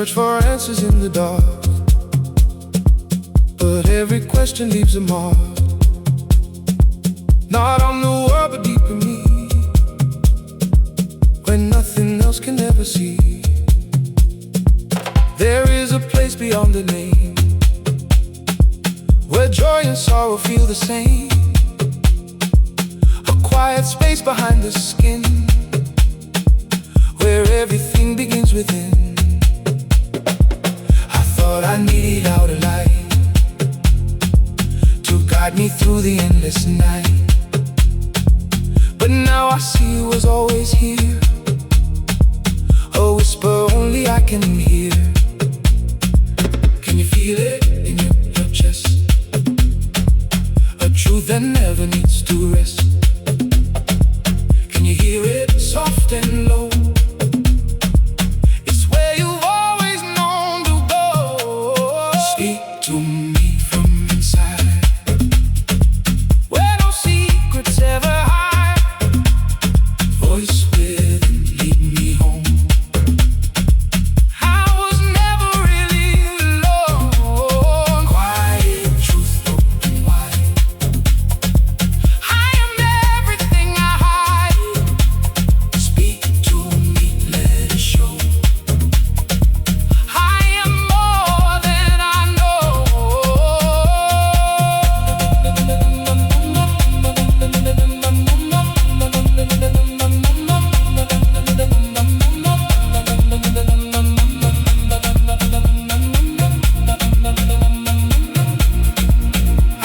search for answers in the dark, but every question leaves a mark. Not on the world, but deep in me, where nothing else can ever see. There is a place beyond the name, where joy and sorrow feel the same. A quiet space behind the skin, where everything begins within. I thought I needed outer light to guide me through the endless night, but now I see it was always here, a whisper only I can hear. Can you feel it in your chest? A truth that never needs to rest. Can you hear it soft and low? It's where you've always known to go. Speak to me from inside, where no secrets ever hide. Voice within, lead me home. I was never really alone. Quiet truth open wide. I am everything I hide. Speak to me, let it show. I am more than I know.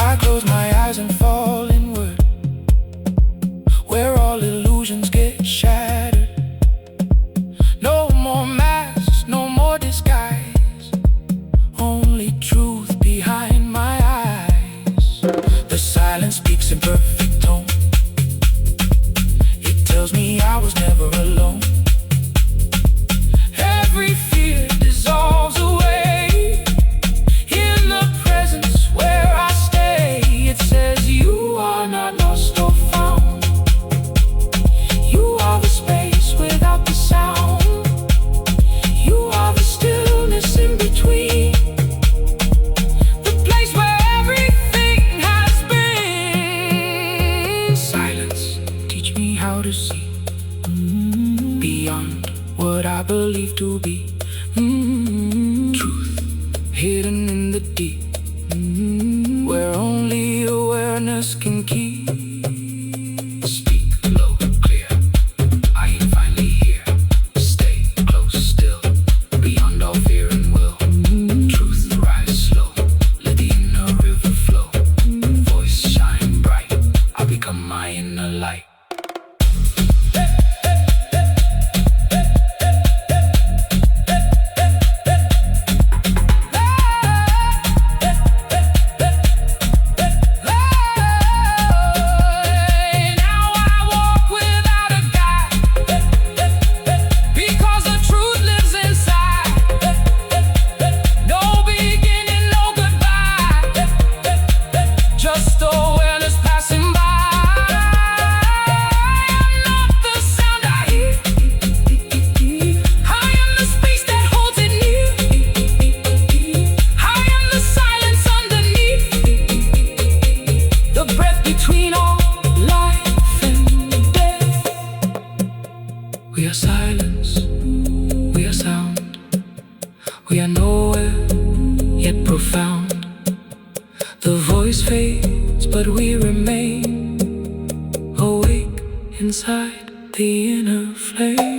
I close my eyes and fall inward, where all illusions get shattered. No more masks, no more disguise, only truth behind my eyes. The silence speaks in perfect tone, it tells me I was never alone. Every fear dissolves away in the presence where I stay. It says you are not lost or found. You are the space without the sound. You are the stillness in between, the place where everything has been. Silence, teach me how to see beyond what I believe to be. Truth hidden in the deep, where only awareness can keep. Speak low, clear, I am finally here. Stay close still, beyond all fear and will. Truth rise slow, let the inner river flow. Voice shine bright, I become my inner light. Now I walk without a guide, because the truth lives inside. No beginning, no goodbye, just awareness passing by. I am not the sound I hear, I am the space that holds it near. I am the silence underneath, the breath between all life and death. We are silence, we are sound, we are nowhere yet profound. The voice fades, but we remain awake inside the inner flame.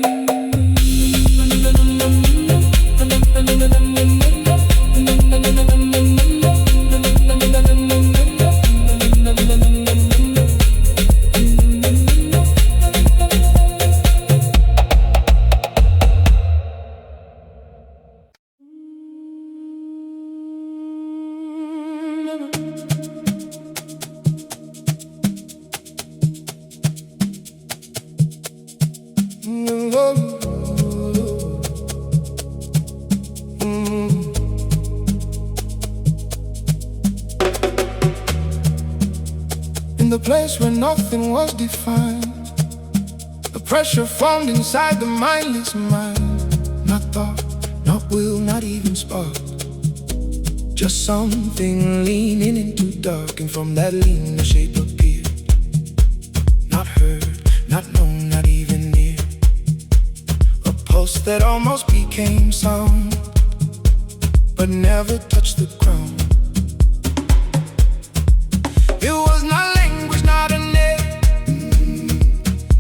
In the place where nothing was defined, the pressure formed inside the mindless mind. Not thought, not will not even spark. Just something leaning into dark, and from that lean the shape appeared. Not heard, not known, not even near. A pulse that almost became sound, but never touched the ground. It was not language, not a name,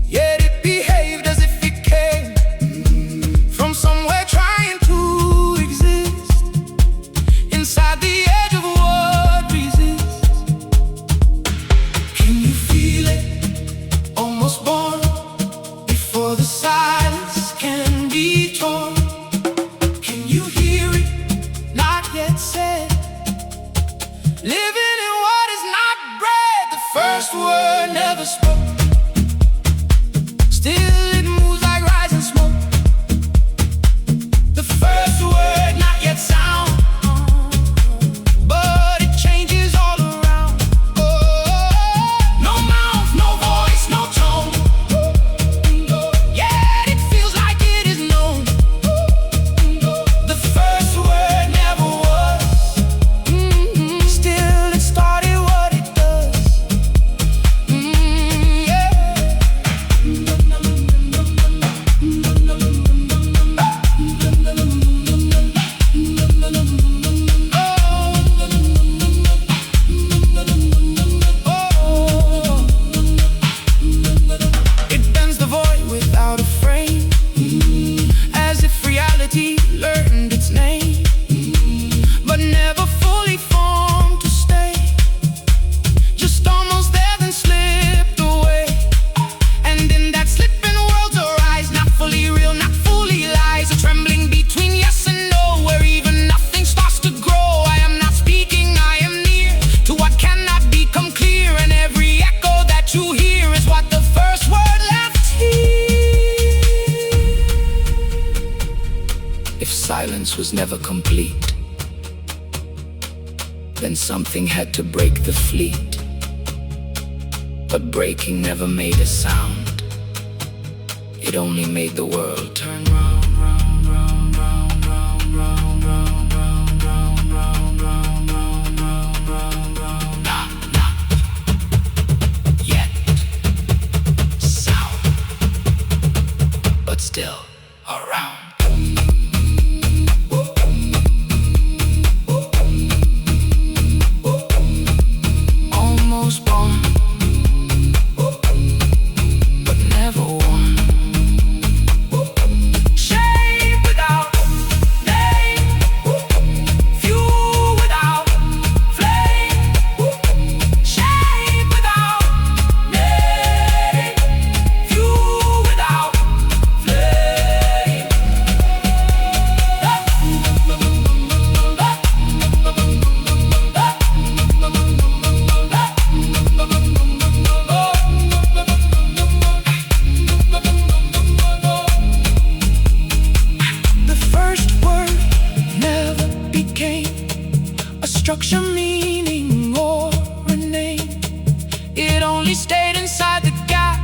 yet it behaved as if it came from somewhere trying to exist inside the edge of what resists. Can you feel it? Almost born before the silence can be torn. Can you hear it? Not yet said. Living in what is not bred. The first word never spoke. Still it moves like rising smoke. The first word not yet sound, but it changes all around. No mouth, no voice, no tone, yet it feels like it is known. The first word never was. Still it started what it does. It bends the void without a frame, as if reality learned its name, but never fully formed to stay. Just almost there, then slipped away. And in that slipping world's arise, not fully real, not fully lies, a trembling between yes and no, where even nothing starts to grow. I am not speaking, I am near to what cannot become clear, and every echo that you hear is what the first word left here. If silence was never complete, then something had to break the fleet. But breaking never made a sound. It only made the world turn round, round, round, round, round, round, round, round, round, round, round, round, round, round, round. Not yet sound, but still around. Almost born, but never won. Shape without name, fuel without flame. Shape without name, fuel without flame. The first word never became a structure, meaning, or a name. It only stayed inside the gap,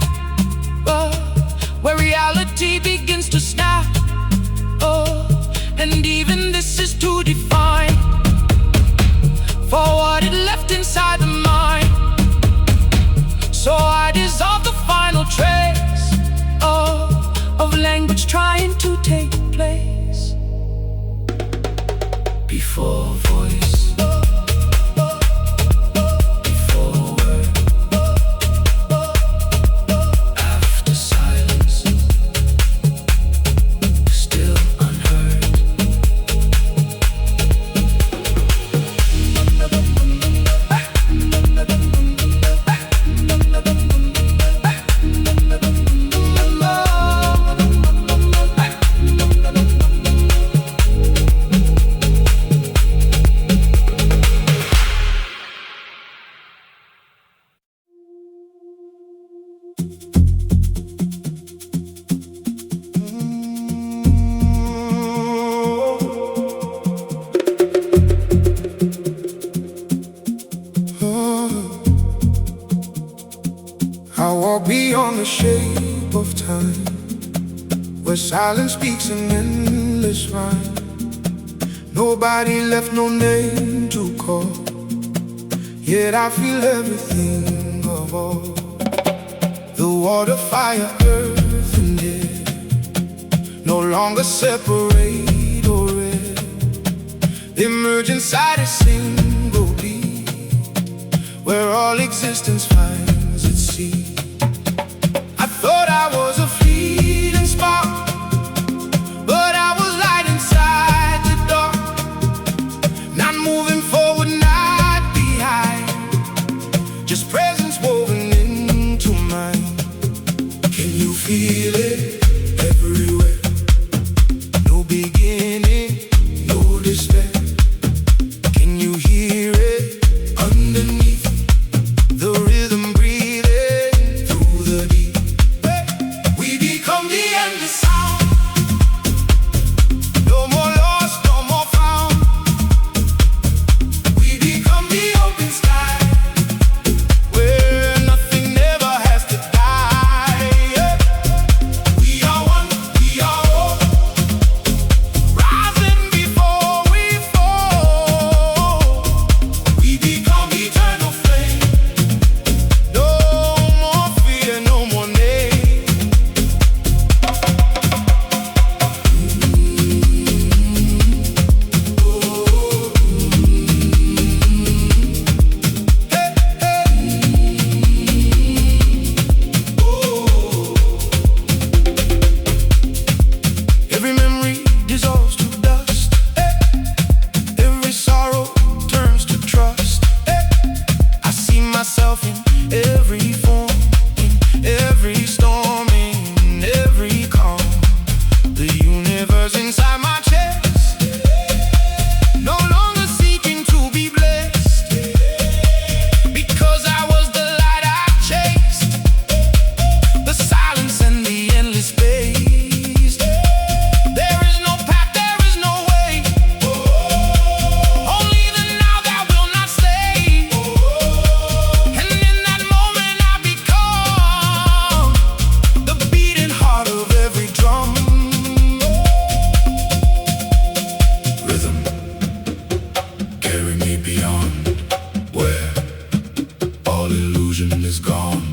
where reality begins to snap. And even this is too defined for what it left inside the mind. So I dissolve the final trace of language trying to take place before voice, before word, after silence, still unheard. I walk beyond the shape of time, where silence speaks an endless rhyme. Nobody left, no name to call, yet I feel everything of all. The water, fire, earth and air no longer separate or red. They merge inside a single beat, where all existence finds its seat. I thought I was a fleeting spark, but I was light inside the dark. Not moving forward, not behind, just presence woven into mine. Can you feel it everywhere? No beginning, no despair. Can you hear it underneath the rhythm breathing through the deep? We become the endless sound. No more lost, no more found. We become the open sky, where nothing ever has to die. We are one, we are all, rising before we fall. We become eternal flame. No more fear, no more name. Every memory dissolves to dust. Every sorrow turns to trust. I see myself in every form, in every storm, in every calm. The universe inside my chest, no longer seeking to be blessed, because I was the light I chased. The silence and the endless space. There is no path, there is no way, only the now that will not stay. And in that moment I become the beating heart of every drum. Rhythm, carry me beyond where all illusion is gone.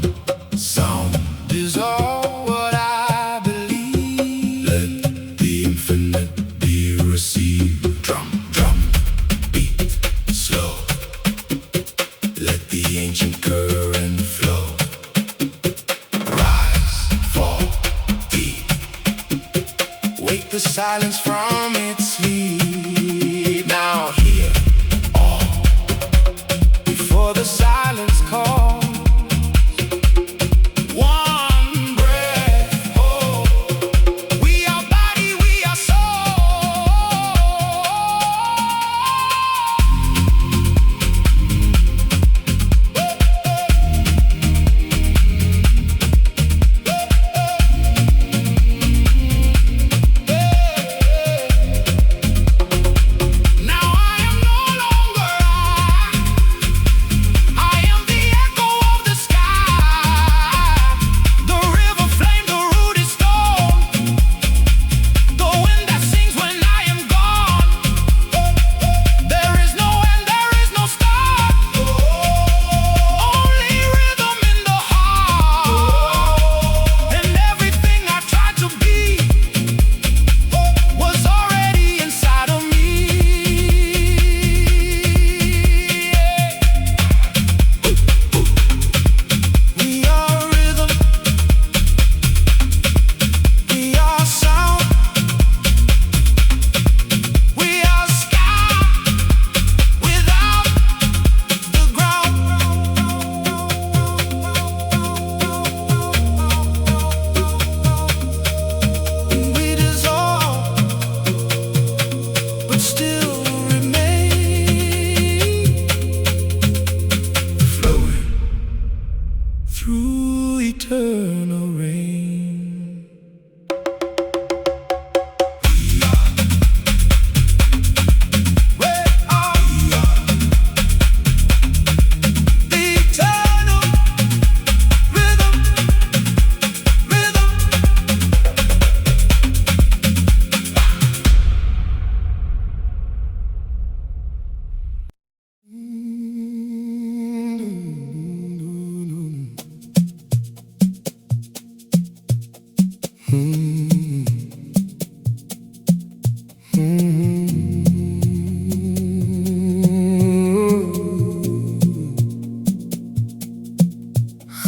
Sound is all what I believe. Let the infinite be received. Drum, drum, beat, slow. Let the ancient current flow. Rise, fall, deep. Wake the silence from its sleep. Now hear all before the silence calls. One breath, hold. We are body, we are soul.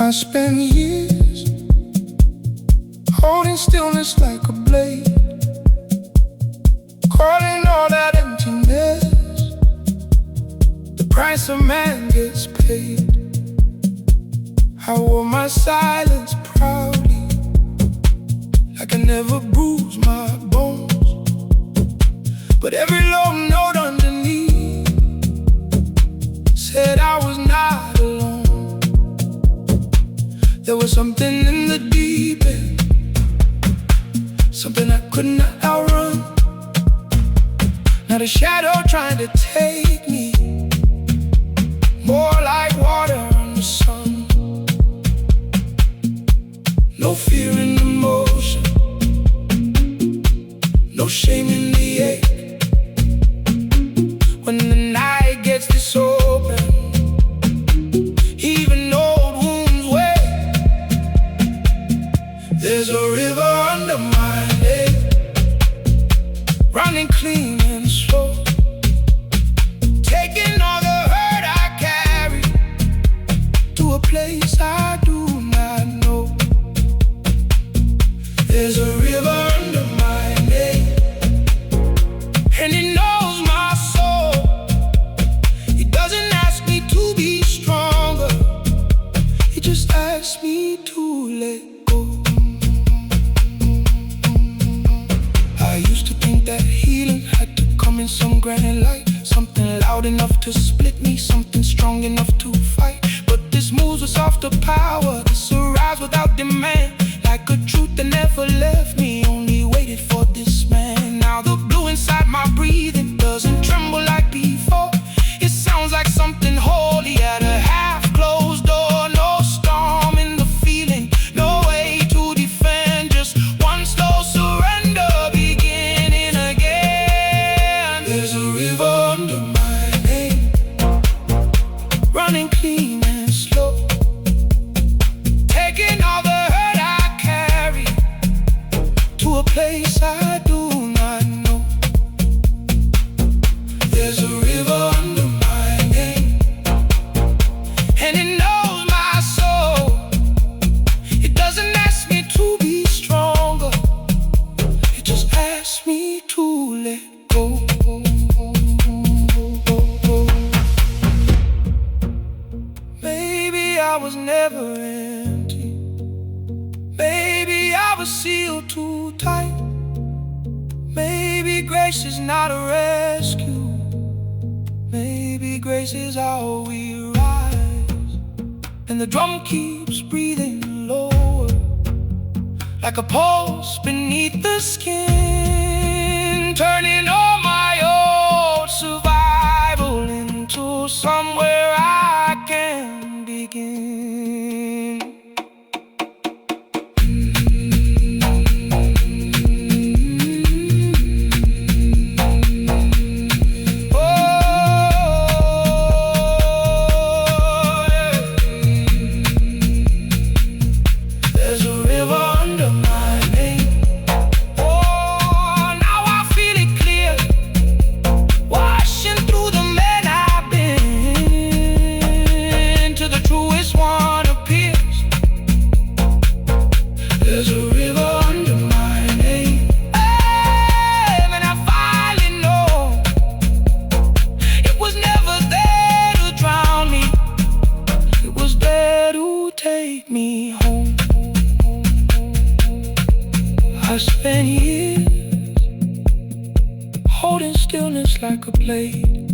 I spent years holding stillness like a blade, calling all that emptiness the price a man gets paid. I wore my silence proudly, like I never bruised my bones. But every low note underneath said I was not alone. There was something in the deep end, something I could not outrun. Not a shadow trying to take me, more like water in the sun. No fear in the motion, no shame in the ache. When the night gets this open, even old wounds wait. There's a river under my leg, running clean and slow, taking all the hurt I carry to a place I do not know. There's a river under my name, and it knows my soul. It doesn't ask me to be stronger, it just asks me to let go. I used to think that healing had to come in some grand light, something loud enough to split me, something strong enough to fight. But this moves with softer power, this arrives without demand, like a truth that never left me, only waited for this man. Now the blue inside my breathing doesn't tremble like before. It sounds like something holy at a half-closed door. No storm in the feeling, no way to defend, just one slow surrender beginning again. There's a river under my name, running clean and slow, taking all the hurt I carry to a place I do not know. There's a river under my name, and it knows my soul. It doesn't ask me to be stronger, it just asks me to let go. Maybe I was never empty, maybe I was sealed too tight. Maybe grace is not a rescue, maybe grace is how we rise. And the drum keeps breathing lower, like a pulse beneath the skin, turning all my old survival into somewhere I can begin. I spent years holding stillness like a blade.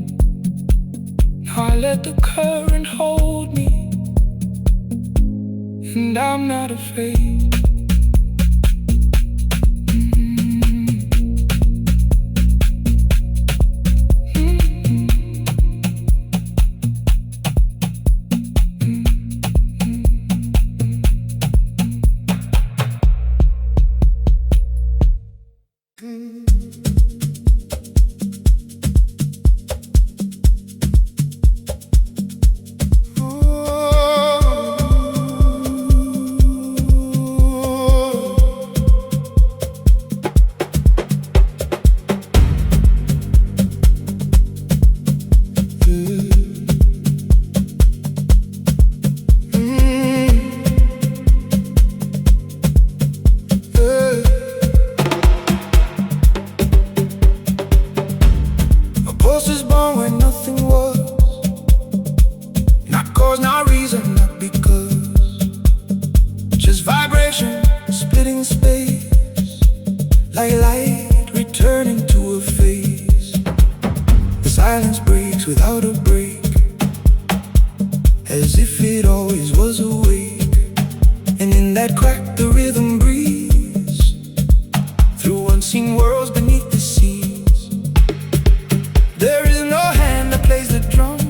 Now I let the current hold me, and I'm not afraid. without a break, as if it always was awake. And in that crack the rhythm breathes through unseen worlds beneath the seas. There is no hand that plays the drum,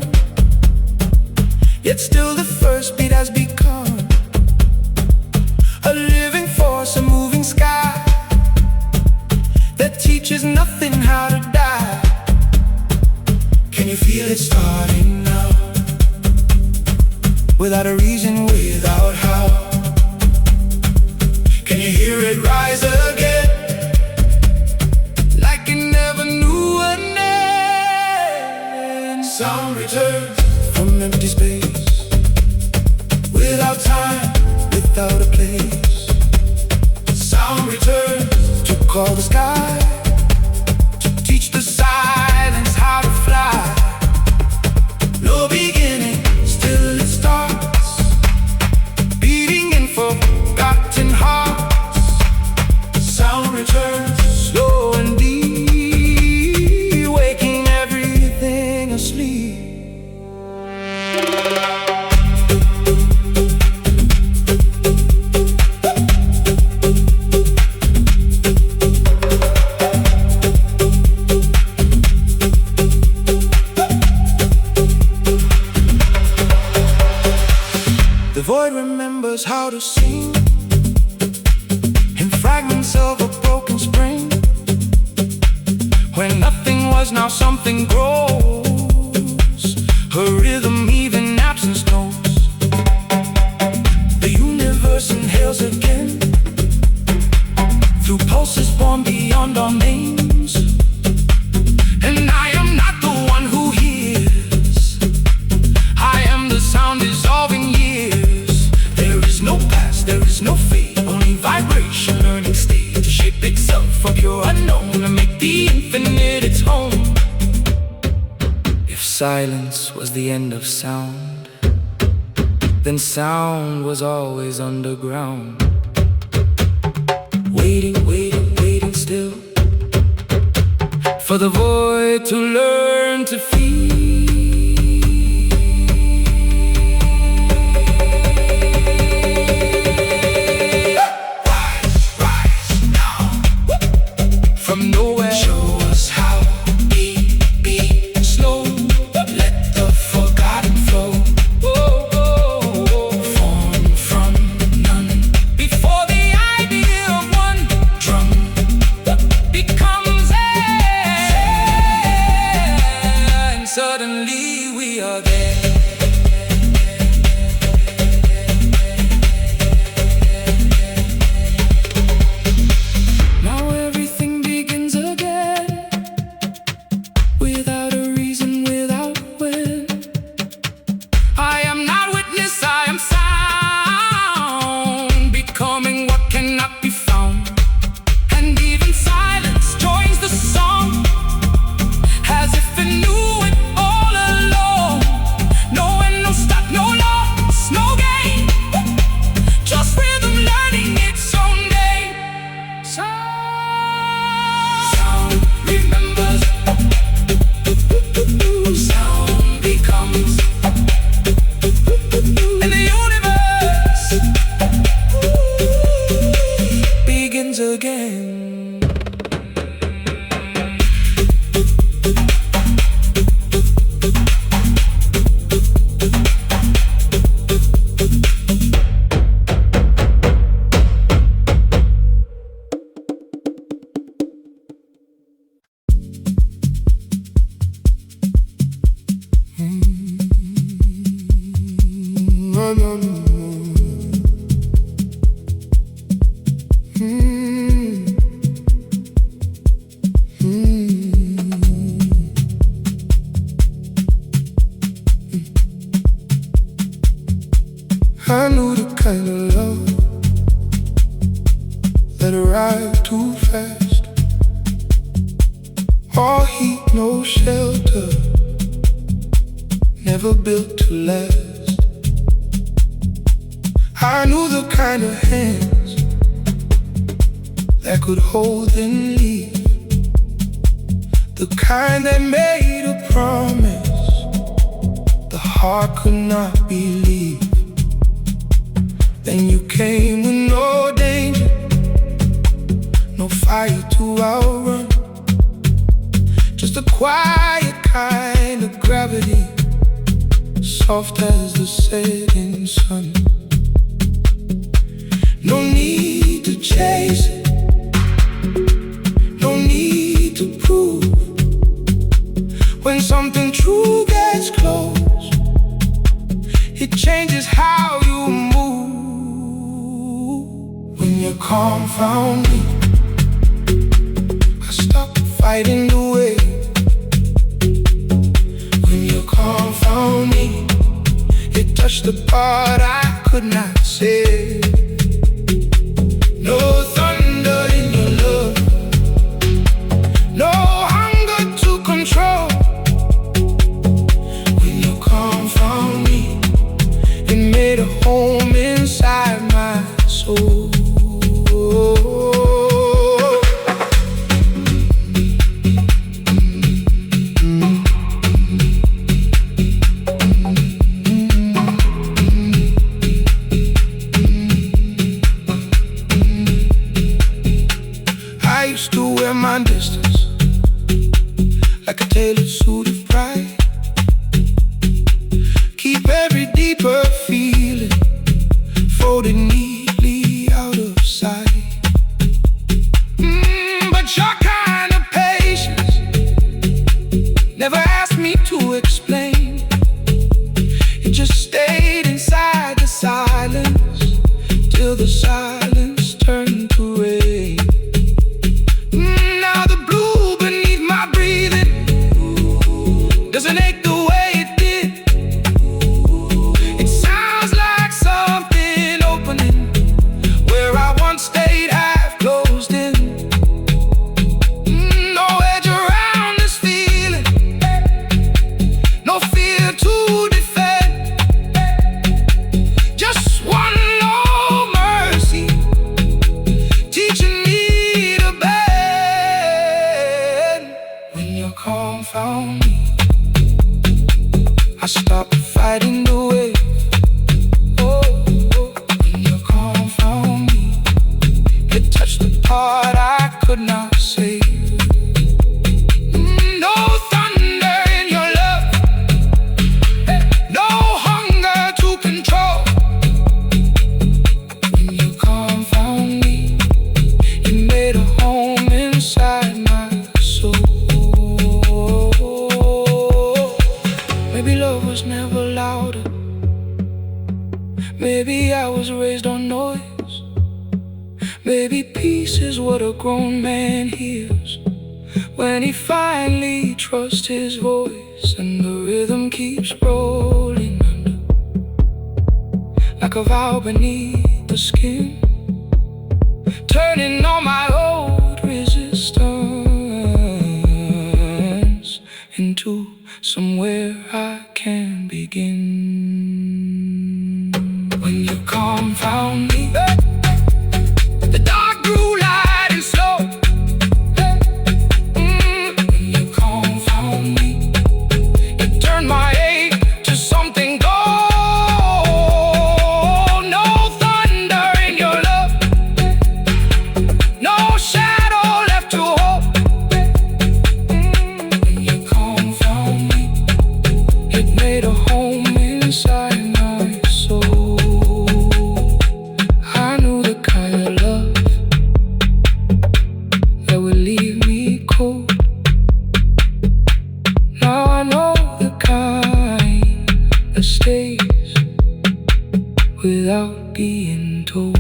yet still the first beat has become a living force, a moving sky that teaches nothing how to die. Can you feel it starting now? Without a reason, without how. Can you hear it rise again, like it never knew an end? Sound returns from empty space, without time, without a place. Sound returns to call the sky, to teach the silence how to fly. No beginning, still it starts, beating in forgotten hearts. Sound returns slow and deep, waking everything asleep. The void remembers how to sing in fragments of a broken spring. When nothing was, now something grows. Her rhythm even absence knows. The universe inhales again through pulses born beyond our names. And I am not the one who hears, I am the sound dissolving years. There is no past, there is no fate, only vibration learning state to shape itself from pure unknown and make the infinite its home. If silence was the end of sound, then sound was always underground. Waiting, waiting, waiting still for the void to learn to feel. From nowhere, show us how. Be slow, let the forgotten flow. Form from none, before the idea of one drum becomes air, and suddenly we are there. Now everything begins again, without a reason, without when. I am not witness, I am sound, becoming what cannot be found. And even silence joins the song, as if it knew it all along. No end, no stop, no loss, no gain, just rhythm learning its own name. Sound remembers, sound becomes, and the universe begins again. I knew the kind of love that arrived too fast. All heat, no shelter, never built to last. I knew the kind of hands that could hold and leave, the kind that made a promise heart could not believe. Then you came with no danger, no fire to outrun, just a quiet kind of gravity, soft as the setting sun. No need to chase it, no need to prove. When something true gets close, it changes how you move. When your calm found me, I stopped fighting the wave. When your calm found me, it touched the part I could not save. No thunder in your love, no hunger to control. When your calm found me, it made a home inside my soul. I used to wear my distance like a tailored suit of pride, keep every deeper feeling folded neatly out of sight. But your kind of patience never asked me to explain. It just stayed inside the silence till the silence turned to rain. Now the blue beneath my breathing doesn't ache the way it did. It sounds like something opening where I once stayed half closed in. No edge around this feeling, no fear to defend, just one low mercy teaching me to bend. When your calm found me, I stopped fighting the wave. Oh, oh. When your calm found me, it touched the part I could not save. No thunder in your love, no hunger to control. When your calm found me, it made a home inside my soul. Maybe love was never louder, maybe I was raised on noise. Maybe peace is what a grown man hears when he finally trusts his voice, and the rhythm keeps rolling under like a vow beneath the skin, turning all my old resistance into somewhere I can begin. When your calm found me, the dark grew light and slow. When your calm found me, it turned my ache to something gold. No thunder in your love, no shadow left to hope. When your calm found me, it made a home inside my soul. I knew the kind of love that would leave me cold. Now I know the kind that stays without being told.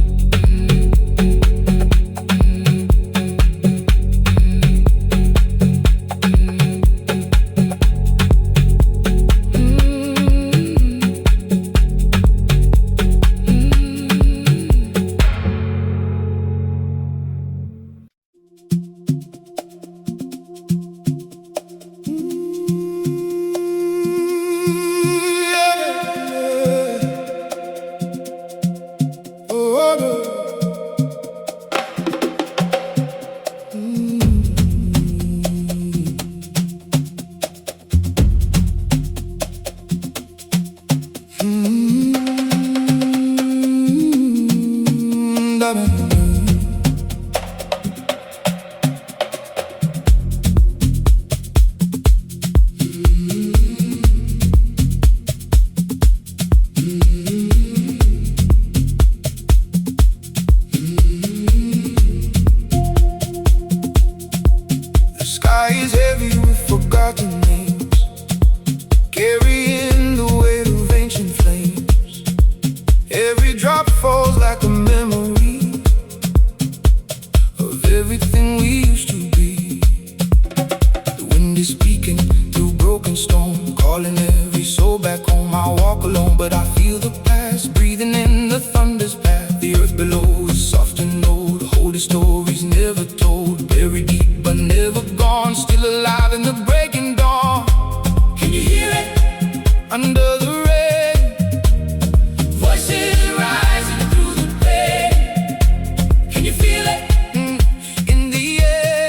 Oh, falls like a memory of everything we used to be. The wind is speaking through broken stone, calling every soul back home. I walk alone, but I feel the past, breathing in the thunder's path. The earth below is soft and old, holy stories never told, buried deep but never gone, still alive in the breaking dawn. Can you hear it? Under the rain, voices rising through the pain. Can you feel it? In the air,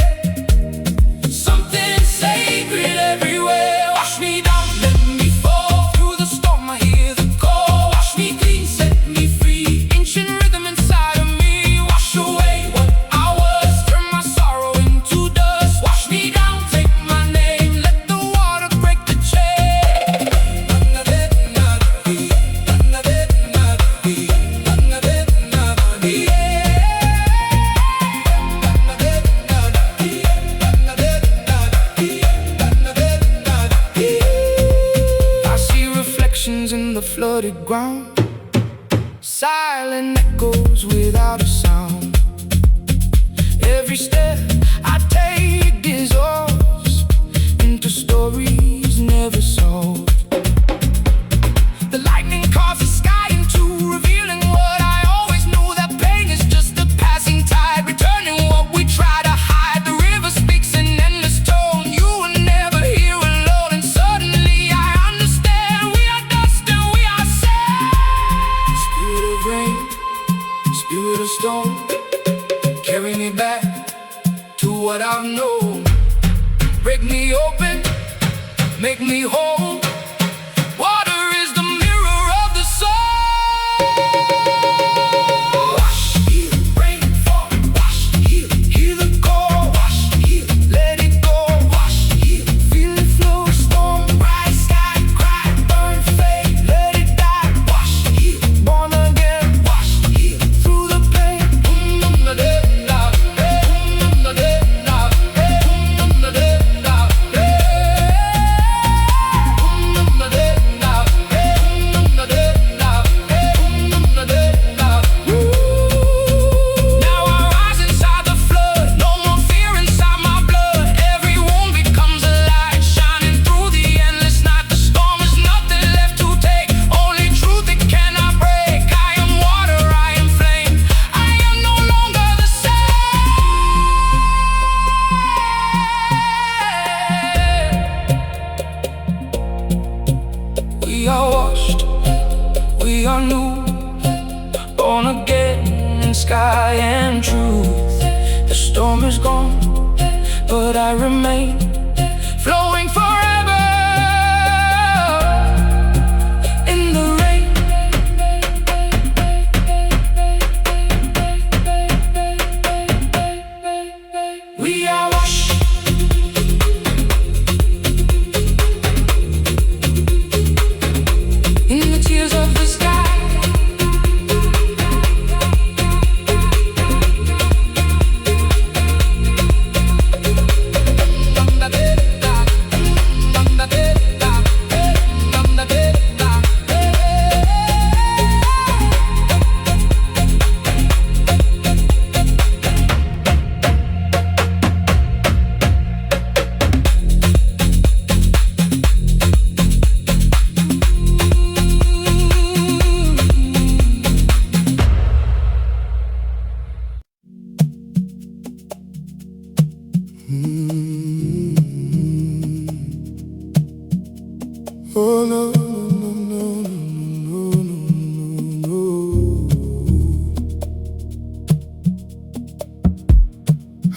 something sacred everywhere. Wash me down, let me fall through the storm. I hear the call. Wash me clean, set me free. Ancient rhythm inside of me. Wash away what I was, turn my sorrow into dust. Wash me down, take my name, let the water break the chain. I see reflections in the flooded ground, silent echoes without a sound. Every step I take dissolves into stories never solved. The lightning carves the sky into revealing what I always knew, that pain is just a passing tide, returning what we try to hide. The river speaks in endless tone, you were never here alone, and suddenly I understand. We are dust and we are sand. Spirit of rain, spirit of stone, carry me back to what I've known. Break me open, make me whole. Water is the mirror of the soul. Wash, heal, rain, fall. Wash, heal, hear the call. Wash, heal, let it go. Wash, heal, feel it flow. Storm, bright sky, cry, burn, fade, let it die. Wash, heal, born again. Wash, heal, through the pain. Now I rise inside the flood, no more fear inside my blood. Every wound becomes a light, shining through the endless night. The storm is nothing left to take, only truth it cannot break. I am water, I am flame, I am no longer the same. We are washed, we are new, born again in sky and truth. The storm is gone, but I remain, flowing forever in the rain. We are washed. In the tears of the sky. Oh no, no, no, no, no, no, no.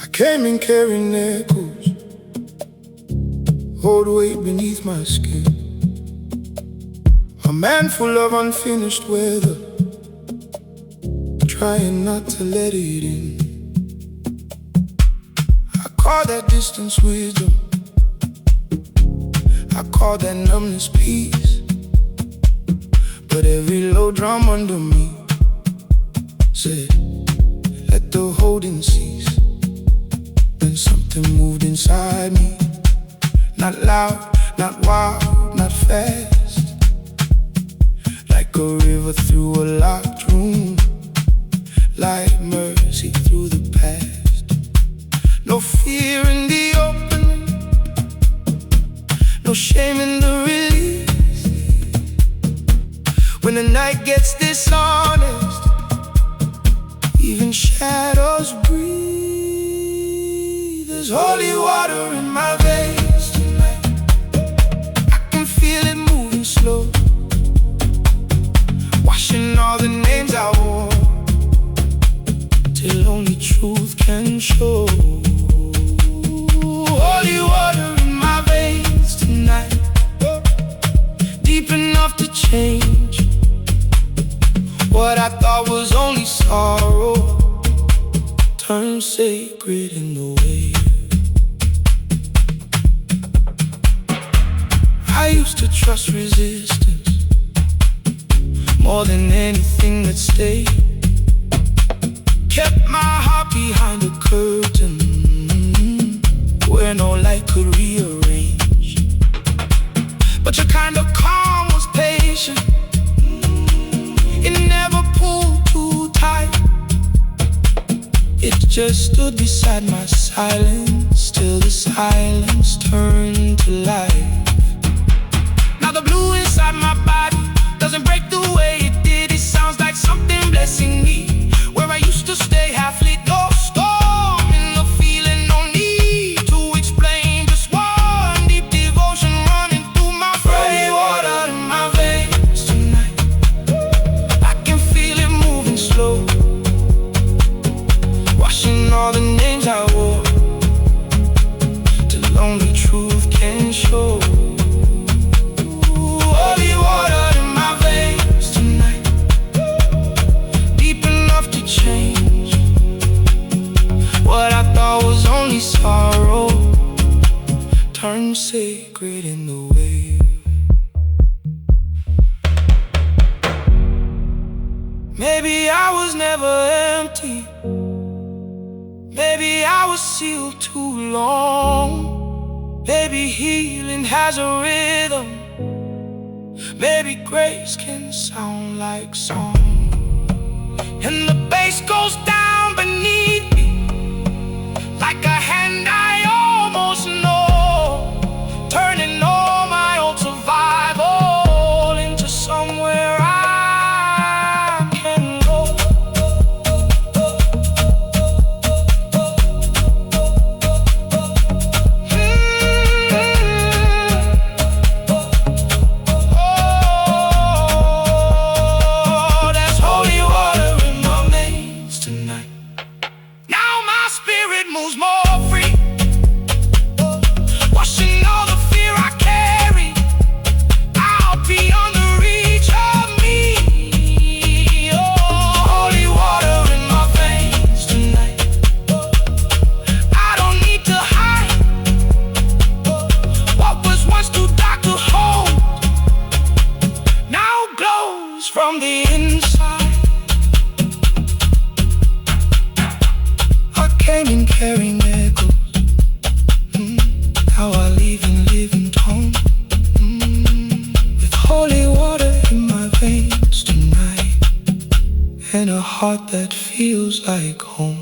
I came in carrying echoes, old weight beneath my skin. A man full of unfinished weather, trying not to let it in. I call that distance wisdom, I call that numbness peace. But every low drum under me said, let the holding cease. Then something moved inside me, not loud, not wild, not fast, like a river through a locked room. when the night gets dishonest, even shadows breathe. There's holy water in my veins tonight. I can feel it moving slow, washing all the names I wore, till only truth can show. Holy water in my veins tonight, deep enough to change what I thought was only sorrow, turn sacred in the wave. I used to trust resistance more than anything that stayed. Kept my heart behind a curtain where no light could rearrange. But your kind of calm was patient, it never pulled too tight. It just stood beside my silence till the silence turned to life. Now the blue inside my body doesn't break the way it did. It sounds like something blessing me, where I used to stay half lit. No storm in the feeling, no need to explain, just one deep devotion running through my holy water in my veins tonight. I can feel it moving slow, washing all the names I wore, till only truth can show. Holy water in my veins tonight, deep enough to change what I thought was only sorrow, turned sacred in the wave. Maybe I was never empty, maybe I was sealed too long. Maybe healing has a rhythm, maybe grace can sound like song. And the bass goes down beneath me, like a hand I almost know, turning all my old survival into somewhere I can go. Oh, there's holy water in my veins tonight. Now my spirit moves more free, washing all the fear I carry out beyond the reach of me. Oh, holy water in my veins tonight. I don't need to hide what was once too dark to hold, now glows from the inside. I came in carrying echoes, now I leave in living tone, with holy water in my veins tonight, and a heart that feels like home.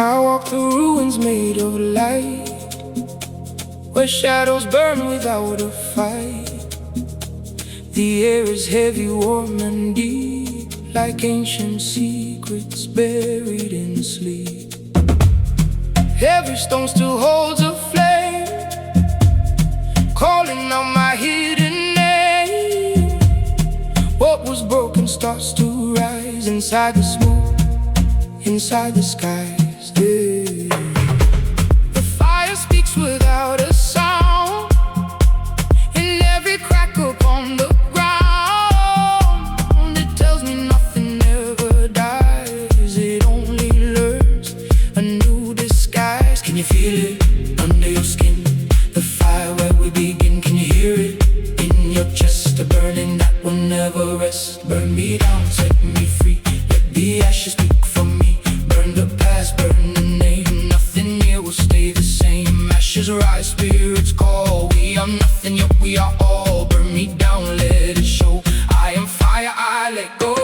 I walk through ruins made of light, where shadows burn without a fight. The air is heavy, warm and deep, like ancient secrets buried in sleep. Every stone still holds a flame, calling out my hidden name. What was broken starts to rise inside the smoke, inside the skies. The fire speaks without a sound, in every crack upon the ground. It tells me nothing ever dies, it only learns a new disguise. Can you feel it under your skin? The fire where we your chest, a burning that will never rest. Burn me down, set me free. Let the ashes speak for me. Burn the past, burn the name. Nothing here will stay the same. Ashes rise, spirits call. We are nothing, yet we are all. Burn me down, let it show. I am fire, I let go.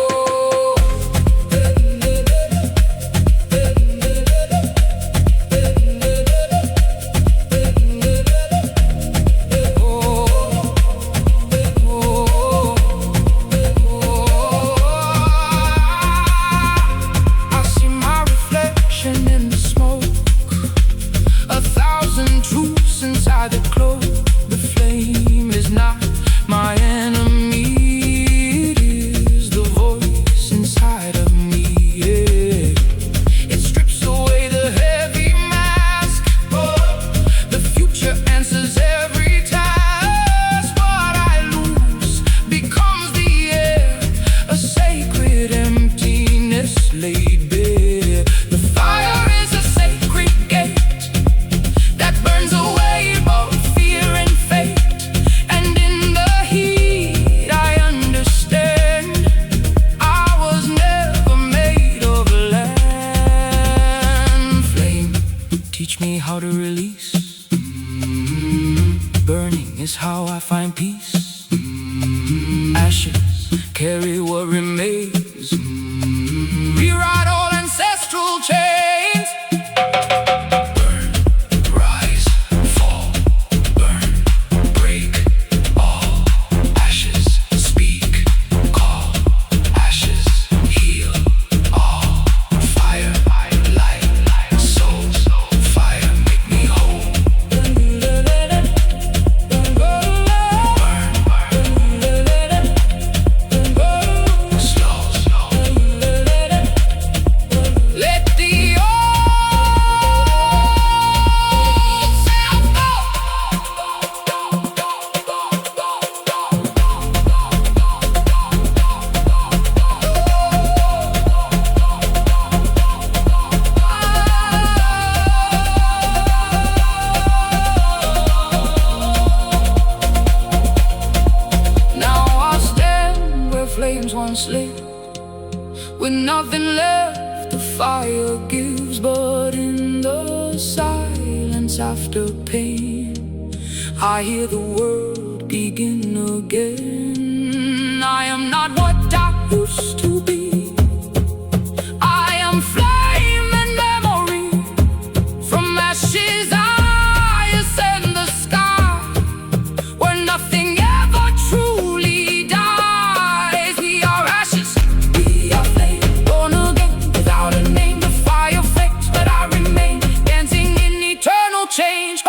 Teach me how to release. Burning is how I find peace. Ashes carry what remains. Rewrite all ancestral chains. Burn, rise, fall. Burn, break all. Ashes speak, call. Ashes heal all. Fire, light, soul. Fire, make me whole. Flames once lit, with nothing left the fire gives. But in the silence after pain, I hear the world begin again. I am not what I used to be. I am flame and memory. From ashes I ascend the sky, where nothing ever truly dies. Change.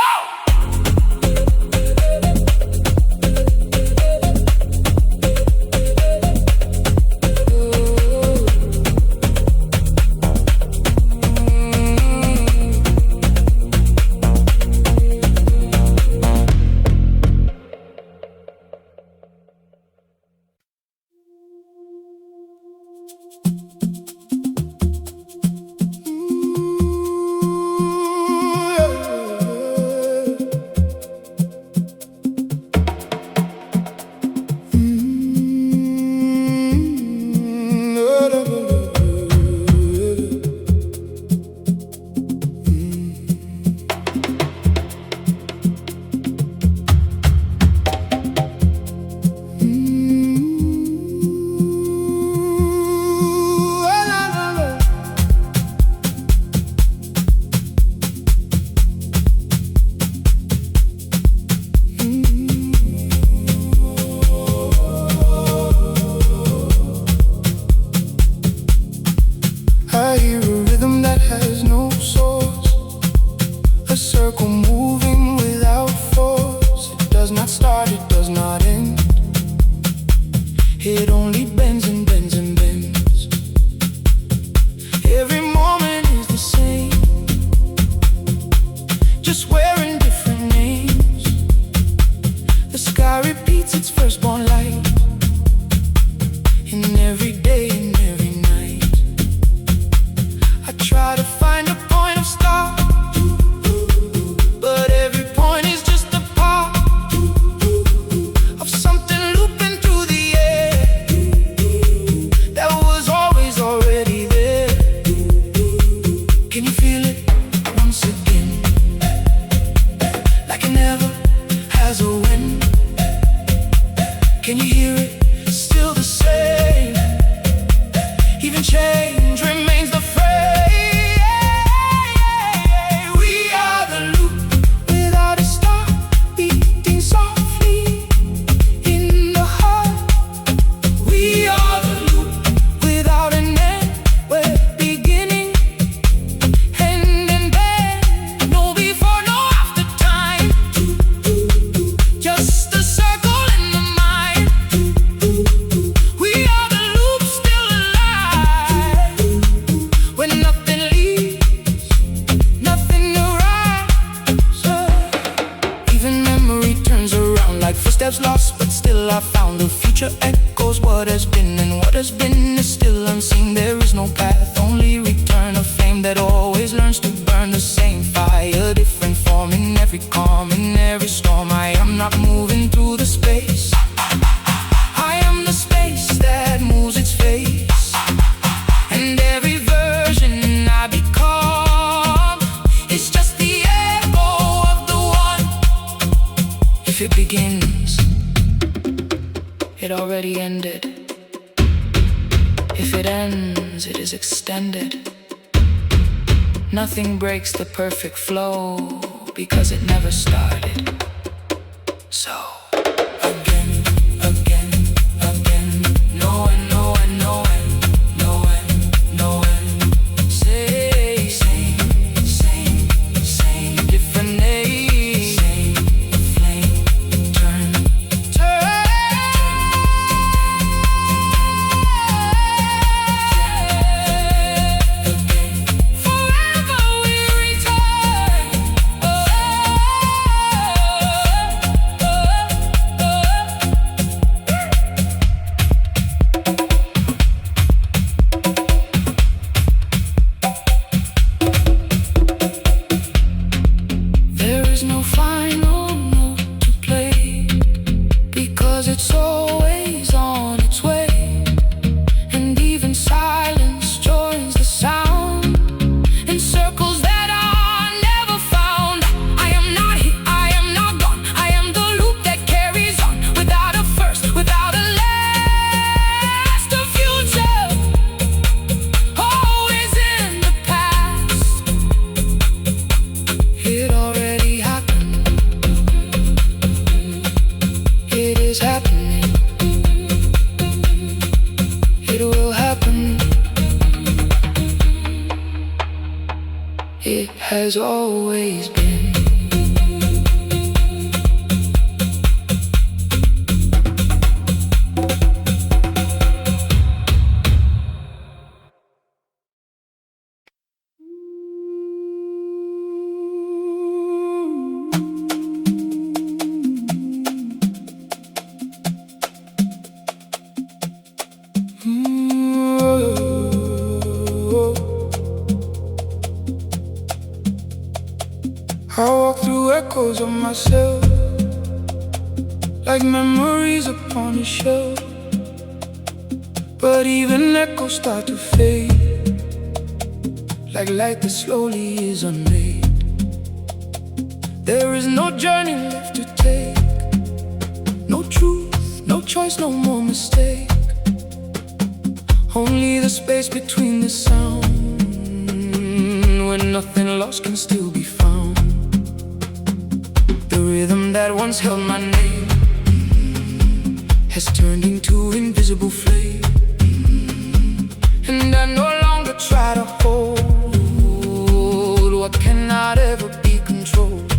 It only bends and bends and bends. Every moment is the same, just wearing different names. The sky repeats its firstborn light in every day and every night. I try to find a point of start, but every point is just a part of something footsteps lost, but still I found the future echoes what has been, and what has been is still unseen. There is no path, only return, a flame that always learns to burn. The same fire, different form in every calm, in every storm. I am not moving through the space, I am the space that moves its face. And every version I become is just the echo of the one. If it begins, it already ended. If it ends, it is extended. Nothing breaks the perfect flow, because it never started. So again, again, again, no end, no end, no end, no end, no end. Say, same, different name. Same, flame, turn. Again, forever we return. There is no final note to play, because it's always on its way. And even silence joins the sound in circles that are never found. I am not here, I am not gone. I am the loop that carries on, without a first, without a last. The future always in the past. It already happened. It is happening. It will happen. It has always been. I walk through echoes of myself, like memories upon a shelf. But even echoes start to fade, like light that slowly is unmade. There is no journey left to take, no truth, no choice, no more mistake. Only the space between the sound, when nothing lost can still be found. The rhythm that once held my name has turned into invisible flame, and I no longer try to hold what cannot ever be controlled.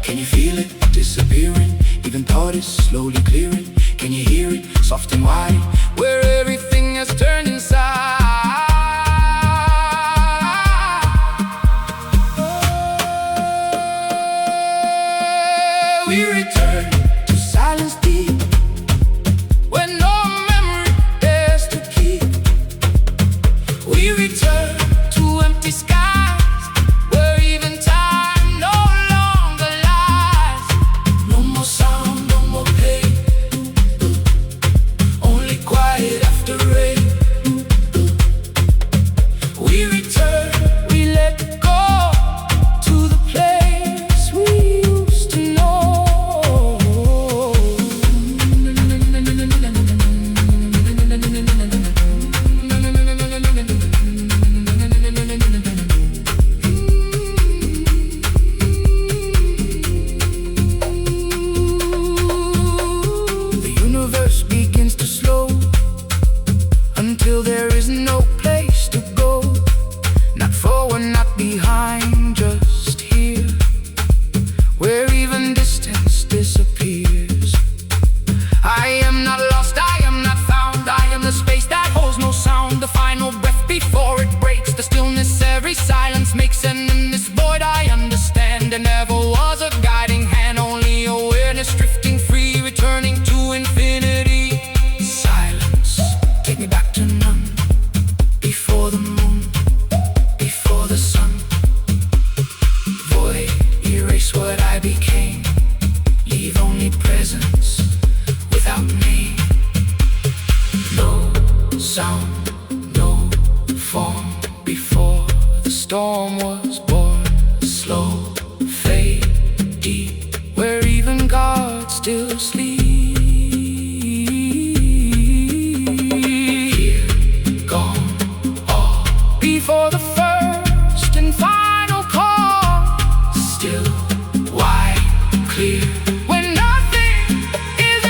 Can you feel it disappearing? Even thought is slowly clearing. Can you hear it, soft and wide, where everything has turned inside? We return to silence deep, where no memory dares to keep. We return to empty skies, where even time no longer lies. No more sound, no more pain, only quiet after rain. We return, we let go to the place we used to know. The universe begins to slow until there is no place to go. Not forward, not behind, just here, where even distance disappears. I am not lost, I am not found. I am the space that holds no sound, the final breath before it breaks. The stillness, every silence makes, and in this void I understand. There never was a guiding hand, only fade deep, where even God still sleeps. Here, gone, all before the first and final call. Still, wide, clear, when nothing is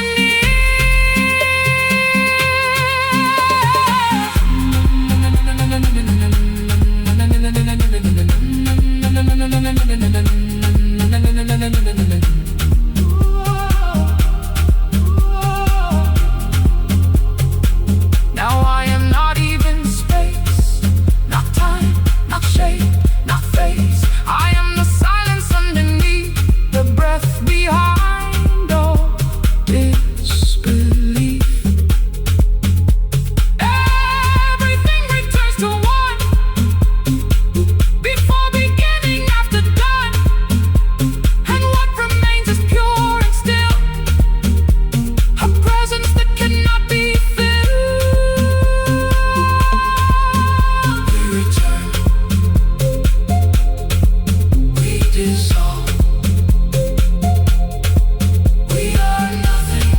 now I am not even space, not time, not shape, not phase. I am the silence underneath, the breath behind all disbelief. Everything returns to one, before beginning, after done. And what remains is pure and still, a presence that cannot be filled. We return, we dissolve. We are nothing,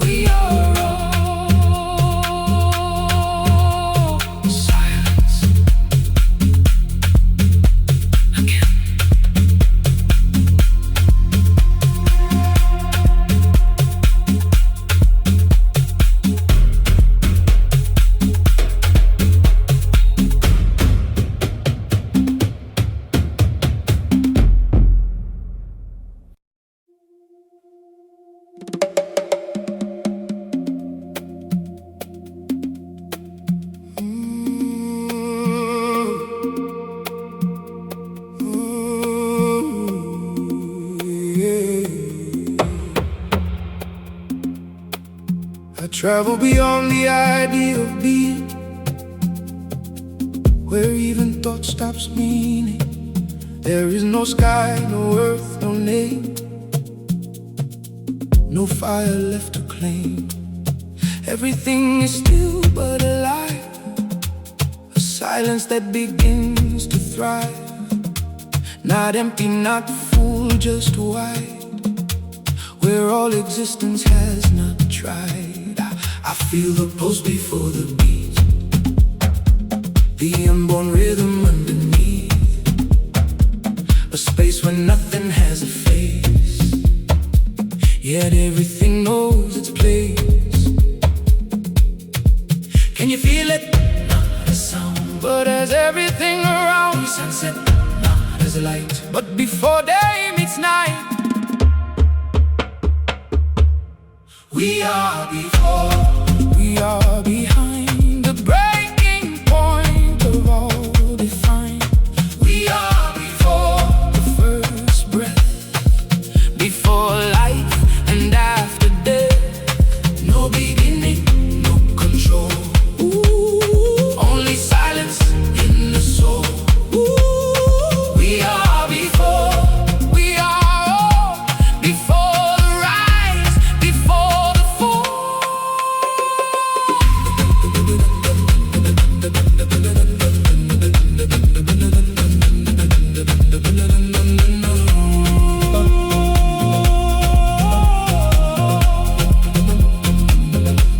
we are all silence again. I travel beyond the idea of being, where even thought stops meaning. There is no sky, no earth, no name, no fire left to claim. Everything is still but alive, a silence that begins to thrive. Not empty, not full, just wide, where all existence has not tried. I feel the pulse before the beat, the unborn rhythm underneath, a space where nothing has a face, yet everything knows its place. Can you feel it? Not as sound, but as everything around. Sunset, not as light, but before day meets night. We are before, we are behind, the breaking point of all defined. We are before the first breath, before life and after death. No beginning, no control. Ooh, only silence in the soul. Ooh, we are before, we are all before the rise, before the fall.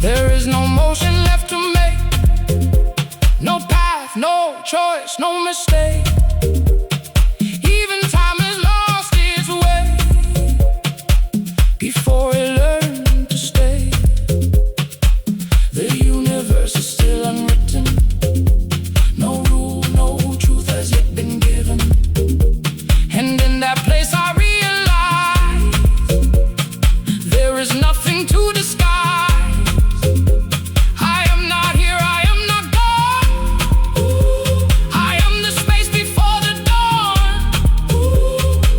There is no motion left to make, no path, no choice, no mistake. Even time has lost its way before it learned to stay. The universe is still unwritten, no rule, no truth has yet been given. And in that place I realize there is nothing to disguise. I am not here, I am not gone. I am the space before the dawn,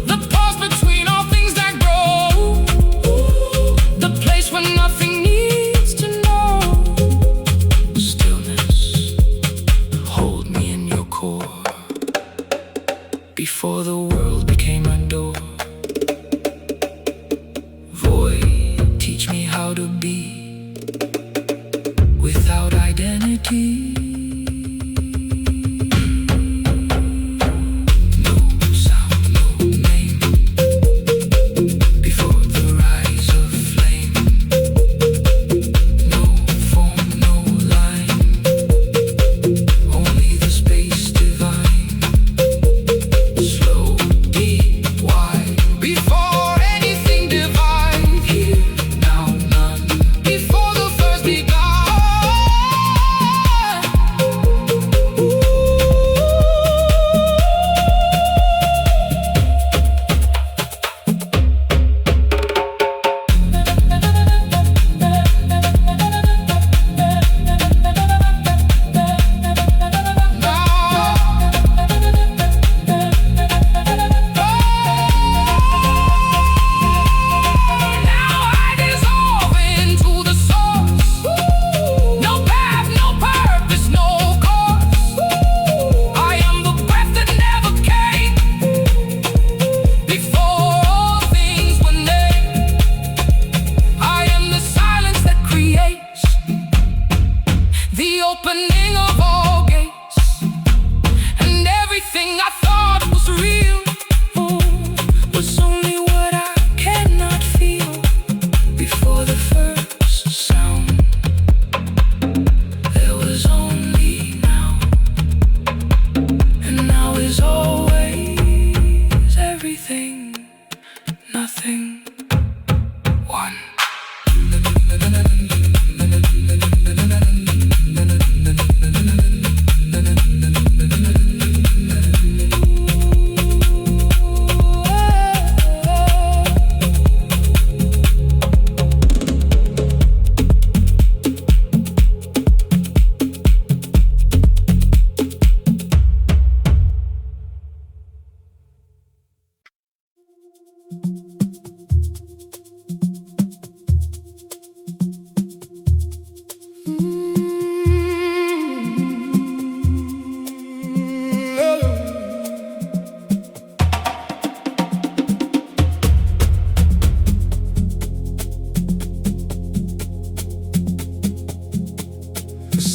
the pause between all things that grow, the place where nothing needs to know. Stillness, hold me in your core, before the world became a door. Void, teach me how to be without identity.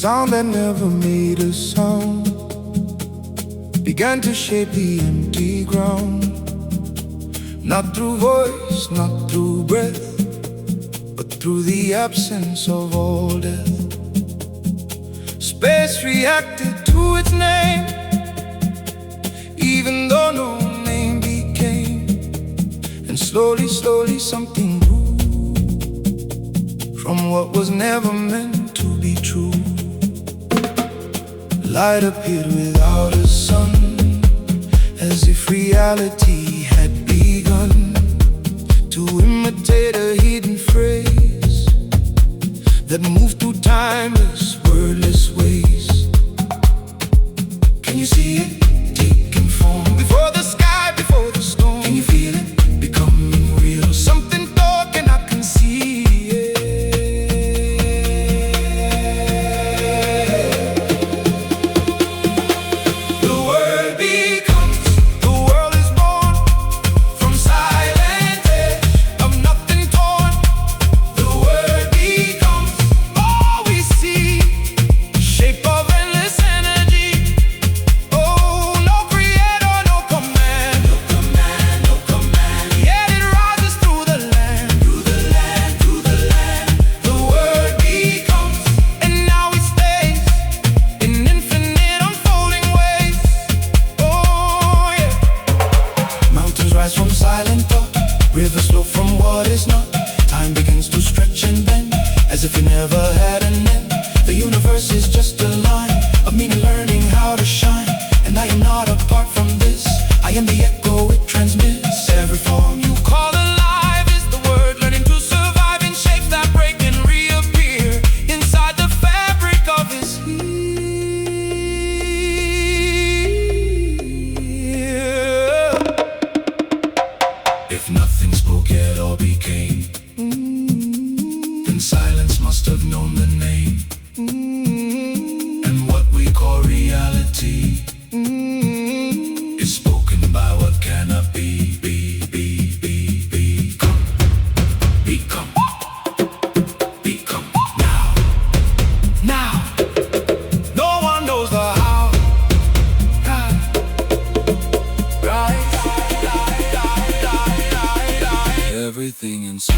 sound that never made a sound began to shape the empty ground. Not through voice, not through breath, but through the absence of all death. Space reacted to its name, even though no name became. And slowly, slowly something grew from what was never meant to be true. Light appeared without a sun, as if reality had begun to imitate a hidden phrase that moved through timeless, wordless ways. Can you see it taking form before the sky, before the storm? Can you feel it becoming real? Something dark and I can see it. The word becomes, the world is born from silent edge of nothing torn. The word becomes all we see, shape of endless energy. Oh, no creator, no command, no command, no command. Yet it rises through the land, through the land, through the land. The word becomes, and now it stays in infinite unfolding ways. Oh yeah. Mountains rise from silent thought, rivers flow from what is not. Time begins to stretch and bend, as if it never had an end. The universe is just a line of meaning, learning how to shine. And I am not apart from this, I am the echo it transmits. Every form you call alive is the word, learning to survive in shapes that break and reappear inside the fabric of his here. If nothing spoke yet or became, then silence must have known the name. And what we call reality is spoken by what cannot be. Become, become, become. Now, no one knows the how. Everything inside.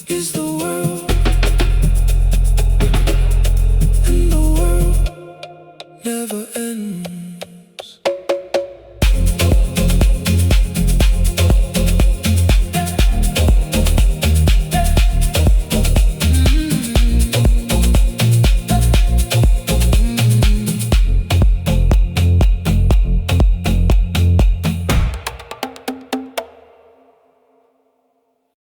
Is the world, and the world never ends.